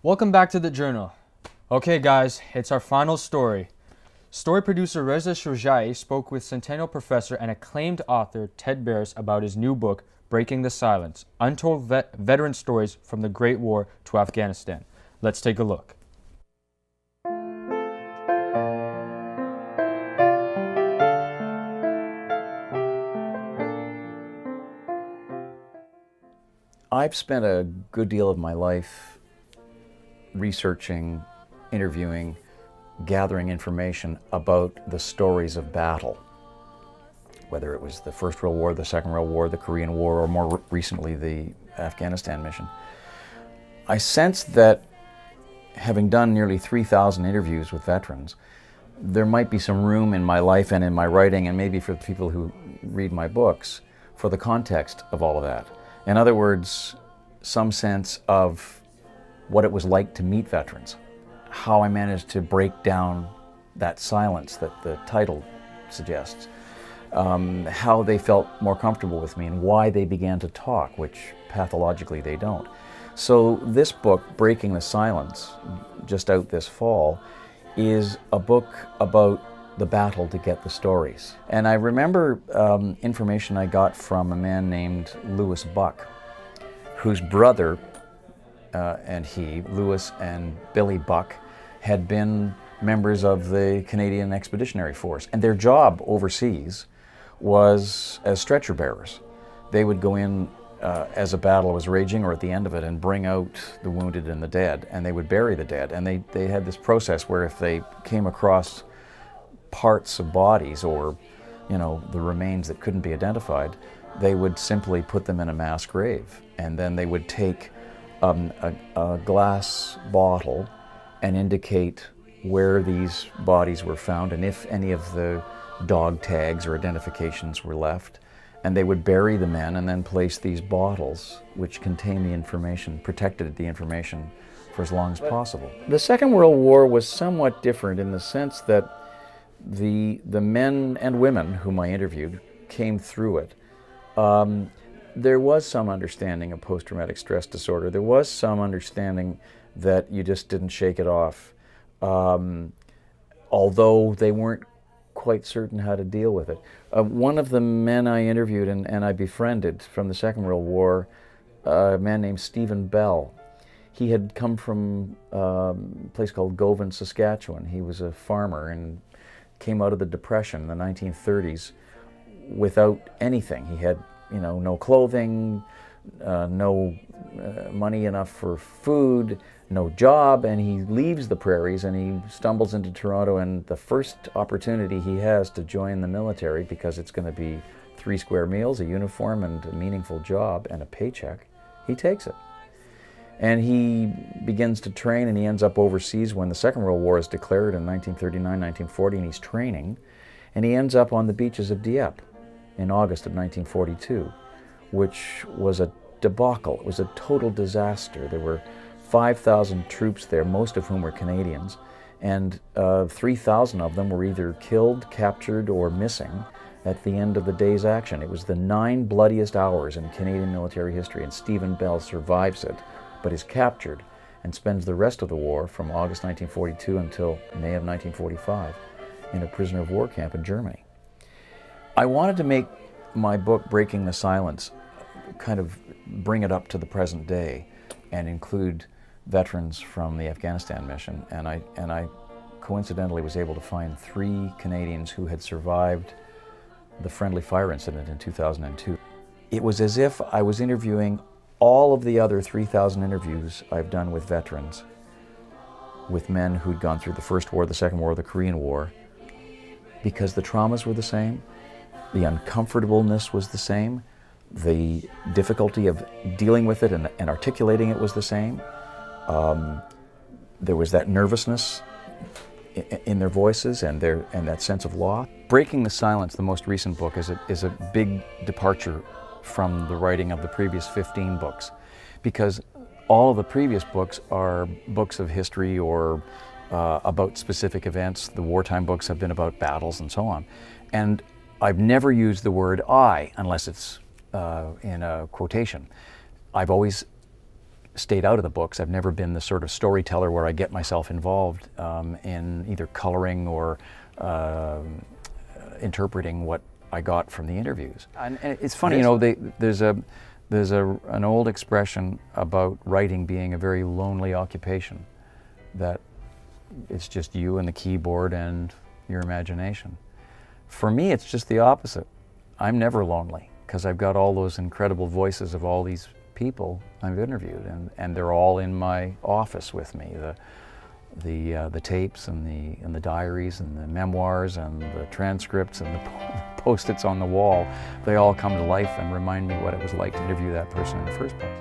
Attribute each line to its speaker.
Speaker 1: Welcome back to the journal. Okay guys, it's our final story. Story producer Reza Shojai spoke with Centennial Professor and acclaimed author Ted Barris about his new book, Breaking the Silence, Untold Veteran Stories from the Great War to Afghanistan. Let's take a look.
Speaker 2: I've spent a good deal of my life researching, interviewing, gathering information about the stories of battle, whether it was the First World War, the Second World War, the Korean War, or more recently the Afghanistan mission. I sensed that, having done nearly 3,000 interviews with veterans, there might be some room in my life and in my writing, and maybe for the people who read my books, for the context of all of that. In other words, some sense of what it was like to meet veterans, how I managed to break down that silence that the title suggests, how they felt more comfortable with me and why they began to talk, which pathologically they don't. So this book, Breaking the Silence, just out this fall, is a book about the battle to get the stories. And I remember information I got from a man named Louis Buck, whose brother Louis and Billy Buck, had been members of the Canadian Expeditionary Force. And their job overseas was as stretcher bearers. They would go in as a battle was raging or at the end of it and bring out the wounded and the dead, and they would bury the dead. And they had this process where if they came across parts of bodies or, you know, the remains that couldn't be identified, they would simply put them in a mass grave. And then they would take a glass bottle and indicate where these bodies were found and if any of the dog tags or identifications were left. And they would bury the men and then place these bottles, which contain the information, protected the information for as long as possible. The Second World War was somewhat different in the sense that the men and women whom I interviewed came through it. There was some understanding of post-traumatic stress disorder. There was some understanding that you just didn't shake it off, although they weren't quite certain how to deal with it. One of the men I interviewed and I befriended from the Second World War, a man named Stephen Bell. He had come from a place called Govan, Saskatchewan. He was a farmer and came out of the Depression in the 1930s without anything. He had, you know, no clothing, no money enough for food, no job, and he leaves the prairies and he stumbles into Toronto, and the first opportunity he has to join the military, because it's going to be 3 square meals, a uniform, and a meaningful job, and a paycheck, he takes it. And he begins to train, and he ends up overseas when the Second World War is declared in 1939, 1940, and he's training, and he ends up on the beaches of Dieppe in August of 1942, which was a debacle. It was a total disaster. There were 5,000 troops there, most of whom were Canadians, and 3,000 of them were either killed, captured, or missing at the end of the day's action. It was the 9 bloodiest hours in Canadian military history, and Stephen Bell survives it, but is captured and spends the rest of the war from August 1942 until May of 1945 in a prisoner of war camp in Germany. I wanted to make my book, Breaking the Silence, kind of bring it up to the present day and include veterans from the Afghanistan mission. And I coincidentally was able to find 3 Canadians who had survived the friendly fire incident in 2002. It was as if I was interviewing all of the other 3,000 interviews I've done with veterans, with men who'd gone through the First War, the Second War, the Korean War, because the traumas were the same, the uncomfortableness was the same, the difficulty of dealing with it and articulating it was the same. There was that nervousness in their voices and that sense of loss. Breaking the Silence, the most recent book, is a big departure from the writing of the previous 15 books, because all of the previous books are books of history or about specific events. The wartime books have been about battles and so on. And I've never used the word I unless it's in a quotation. I've always stayed out of the books. I've never been the sort of storyteller where I get myself involved in either coloring or interpreting what I got from the interviews. And it's funny, you know, there's an old expression about writing being a very lonely occupation, that it's just you and the keyboard and your imagination. For me, it's just the opposite. I'm never lonely, because I've got all those incredible voices of all these people I've interviewed, and they're all in my office with me. The tapes and the diaries and the memoirs and the transcripts and the post-its on the wall, they all come to life and remind me what it was like to interview that person in the first place.